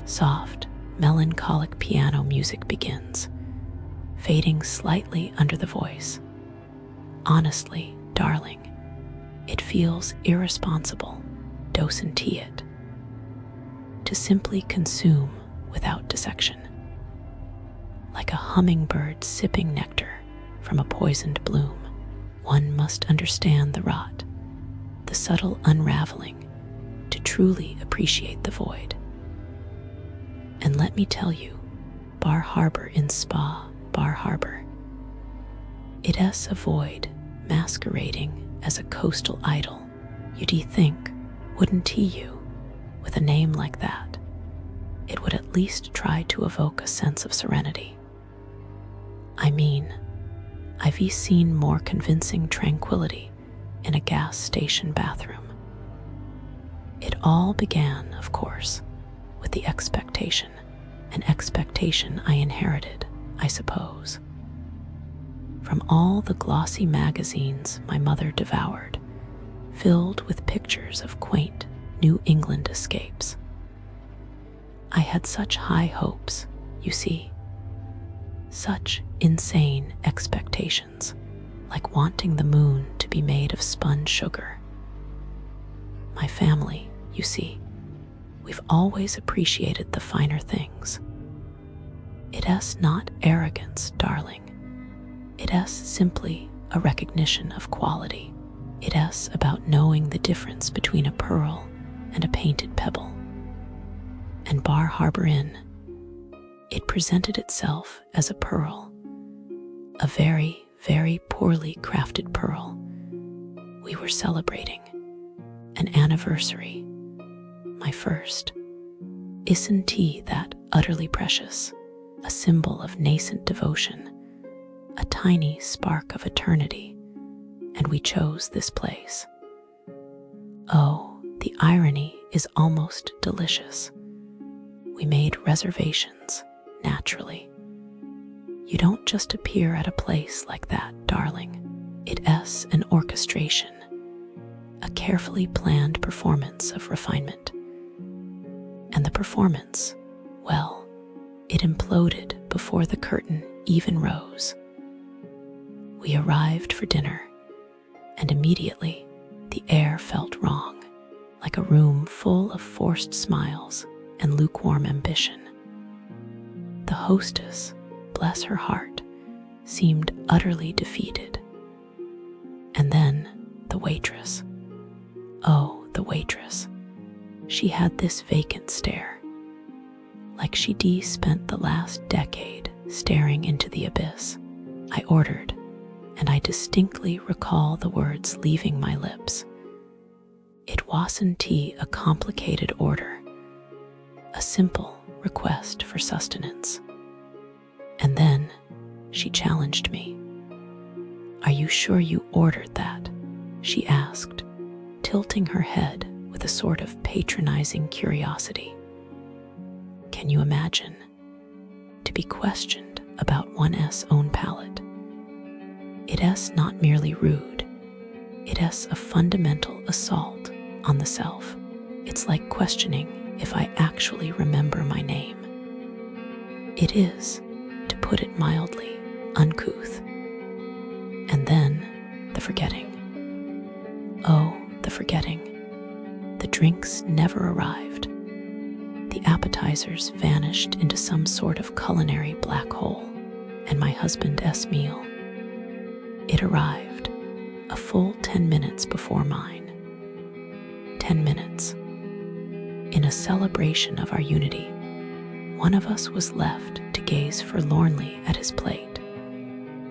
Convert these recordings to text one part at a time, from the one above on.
Soft, melancholic piano music begins, fading slightly under the voice. Honestly, darling, it feels irresponsible, docent it, to simply consume without dissection. Like a hummingbird sipping nectar from a poisoned bloom, one must understand the rot, the subtle unraveling, to truly appreciate the void. And let me tell you, Bar Harbor in Bar Harbor, it is a void masquerading as a coastal idyll. You'd think, wouldn't you, with a name like that, it would at least try to evoke a sense of serenity. I mean, I've seen more convincing tranquility in a gas station bathroom. It all began, of course, with the expectation, an expectation I inherited, I suppose. From all the glossy magazines my mother devoured, filled with pictures of quaint New England escapes. I had such high hopes, you see, such insane expectations, like wanting the moon to be made of spun sugar. My family, you see, we've always appreciated the finer things. It is not arrogance, darling. It is simply a recognition of quality. It is about knowing the difference between a pearl and a painted pebble. And Bar Harbor Inn, it presented itself as a pearl, a very, very poorly crafted pearl. We were celebrating an anniversary, my first. Isn't that utterly precious, a symbol of nascent devotion, a tiny spark of eternity, and we chose this place. Oh, the irony is almost delicious. We made reservations, naturally. You don't just appear at a place like that, darling. It is an orchestration, a carefully planned performance of refinement. And the performance, well, it imploded before the curtain even rose. We arrived for dinner, and immediately the air felt wrong, like a room full of forced smiles and lukewarm ambition. The hostess, bless her heart, seemed utterly defeated. And then the waitress. Oh, the waitress. She had this vacant stare, like she'd spent the last decade staring into the abyss. I ordered, and I distinctly recall the words leaving my lips. It wasn't a complicated order, a simple request for sustenance. And then she challenged me. "Are you sure you ordered that?" she asked, tilting her head with a sort of patronizing curiosity. Can you imagine? To be questioned about one's own palate. It is not merely rude. It is a fundamental assault on the self. It's like questioning if I actually remember my name. It is, to put it mildly, uncouth. And then the forgetting. Oh, the forgetting. The drinks never arrived. The appetizers vanished into some sort of culinary black hole, and my husband's meal. It arrived, a full 10 minutes before mine. 10 minutes. In a celebration of our unity, one of us was left to gaze forlornly at his plate,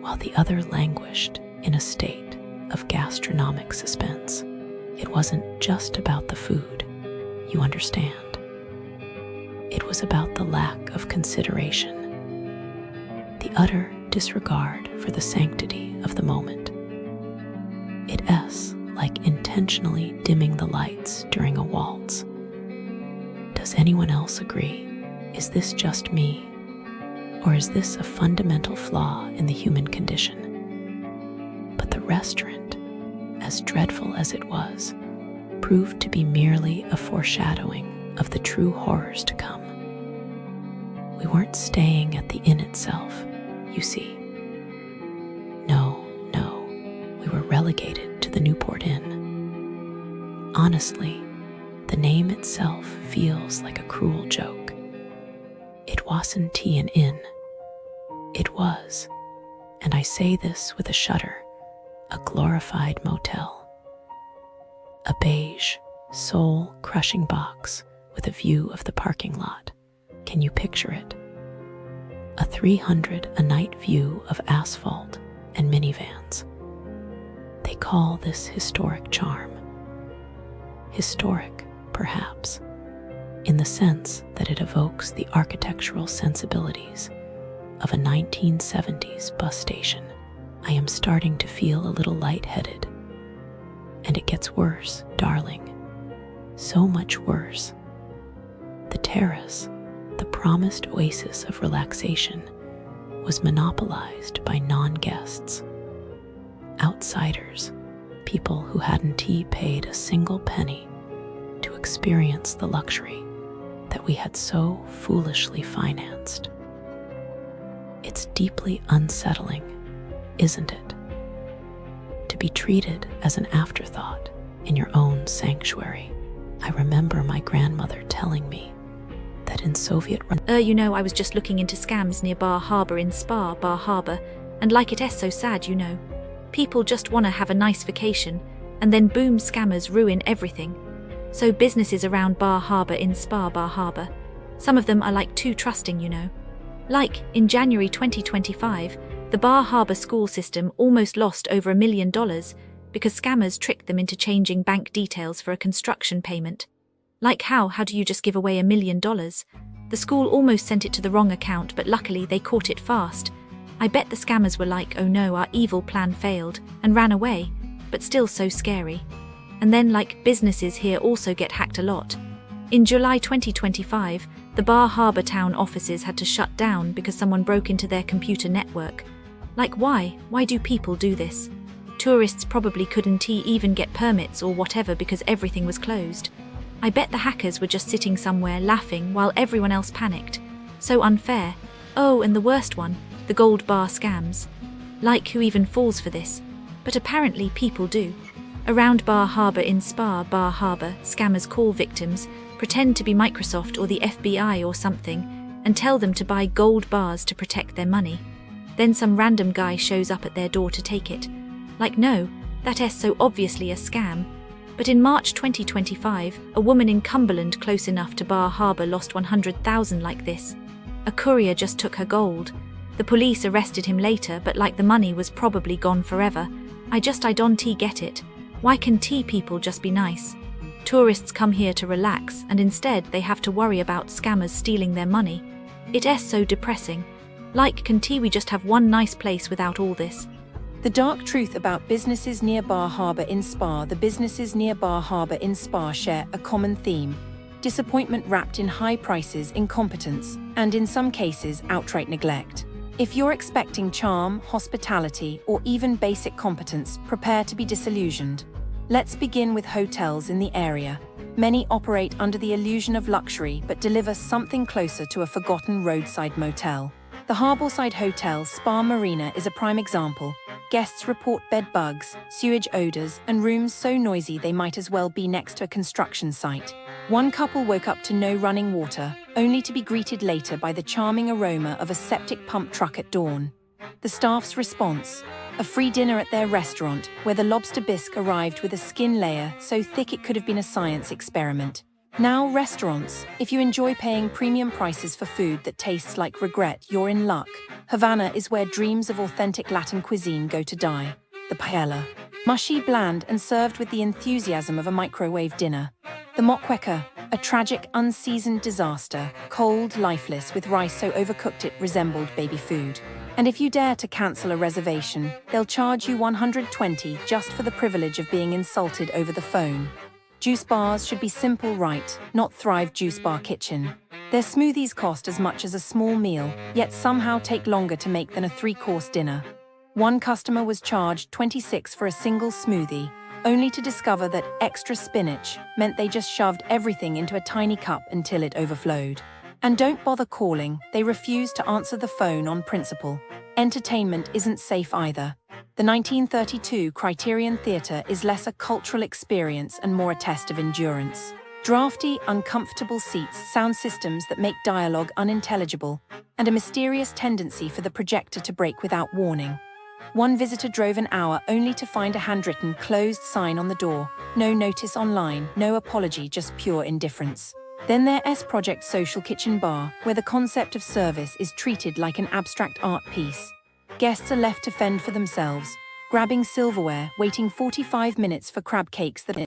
while the other languished in a state of gastronomic suspense. It wasn't just about the food, you understand. It was about the lack of consideration, the utter disregard for the sanctity of the moment. It is like intentionally dimming the lights during a waltz. Does anyone else agree? Is this just me? Or is this a fundamental flaw in the human condition? But the restaurant, as dreadful as it was, proved to be merely a foreshadowing of the true horrors to come. We weren't staying at the inn itself, you see. No, we were relegated to the Newport Inn. Honestly, the name itself feels like a cruel joke. It wasn't an inn. It was, and I say this with a shudder, a glorified motel. A beige, soul-crushing box with a view of the parking lot. Can you picture it? A 300 a night view of asphalt and minivans. They call this historic charm. Historic, perhaps, in the sense that it evokes the architectural sensibilities of a 1970s bus station. I am starting to feel a little lightheaded. And it gets worse, darling. So much worse. The terrace, the promised oasis of relaxation, was monopolized by non-guests. Outsiders, people who hadn't paid a single penny to experience the luxury that we had so foolishly financed. It's deeply unsettling, isn't it? To be treated as an afterthought in your own sanctuary. I remember my grandmother telling me that in Soviet... I was just looking into scams near Bar Harbor in Bar Harbor, and like it is so sad, People just want to have a nice vacation, and then boom, scammers ruin everything. So businesses around Bar Harbor in Bar Harbor, some of them are like too trusting, Like, in January 2025, the Bar Harbor school system almost lost over $1 million because scammers tricked them into changing bank details for a construction payment. Like how do you just give away $1 million? The school almost sent it to the wrong account, but luckily they caught it fast. I bet the scammers were like, oh no, our evil plan failed, and ran away, but still so scary. And then businesses here also get hacked a lot. In July 2025, the Bar Harbor town offices had to shut down because someone broke into their computer network. Why? Why do people do this? Tourists probably couldn't even get permits or whatever because everything was closed. I bet the hackers were just sitting somewhere laughing while everyone else panicked. So unfair. Oh, and the worst one, the gold bar scams. Who even falls for this? But apparently people do. Around Bar Harbor in Bar Harbor, scammers call victims, pretend to be Microsoft or the FBI or something, and tell them to buy gold bars to protect their money. Then some random guy shows up at their door to take it. No, that is so obviously a scam. But in March 2025, a woman in Cumberland close enough to Bar Harbor lost $100,000 like this. A courier just took her gold. The police arrested him later, but the money was probably gone forever. I don't get it. Why can people just be nice? Tourists come here to relax, and instead they have to worry about scammers stealing their money. It is so depressing. Can we just have one nice place without all this? The dark truth about businesses near Bar Harbor in Spa. The businesses near Bar Harbor in Spa share a common theme: disappointment wrapped in high prices, incompetence, and in some cases, outright neglect. If you're expecting charm, hospitality, or even basic competence, prepare to be disillusioned. Let's begin with hotels in the area. Many operate under the illusion of luxury but deliver something closer to a forgotten roadside motel. The Harborside Hotel Spa Marina is a prime example. Guests report bed bugs, sewage odors, and rooms so noisy they might as well be next to a construction site. One couple woke up to no running water, only to be greeted later by the charming aroma of a septic pump truck at dawn. The staff's response: a free dinner at their restaurant, where the lobster bisque arrived with a skin layer so thick it could have been a science experiment. Now restaurants, if you enjoy paying premium prices for food that tastes like regret, you're in luck. Havana is where dreams of authentic Latin cuisine go to die. The paella, mushy, bland, and served with the enthusiasm of a microwave dinner. The moqueca, a tragic, unseasoned disaster, cold, lifeless, with rice so overcooked it resembled baby food. And if you dare to cancel a reservation, they'll charge you $120 just for the privilege of being insulted over the phone. Juice bars should be simple, right, not Thrive Juice Bar Kitchen. Their smoothies cost as much as a small meal, yet somehow take longer to make than a 3-course dinner. One customer was charged $26 for a single smoothie. only to discover that extra spinach meant they just shoved everything into a tiny cup until it overflowed. And don't bother calling, they refuse to answer the phone on principle. Entertainment isn't safe either. The 1932 Criterion Theatre is less a cultural experience and more a test of endurance. Drafty, uncomfortable seats, sound systems that make dialogue unintelligible, and a mysterious tendency for the projector to break without warning. One visitor drove an hour only to find a handwritten closed sign on the door. No notice online, no apology, just pure indifference. Then there's Project Social Kitchen Bar, where the concept of service is treated like an abstract art piece. Guests are left to fend for themselves, grabbing silverware, waiting 45 minutes for crab cakes that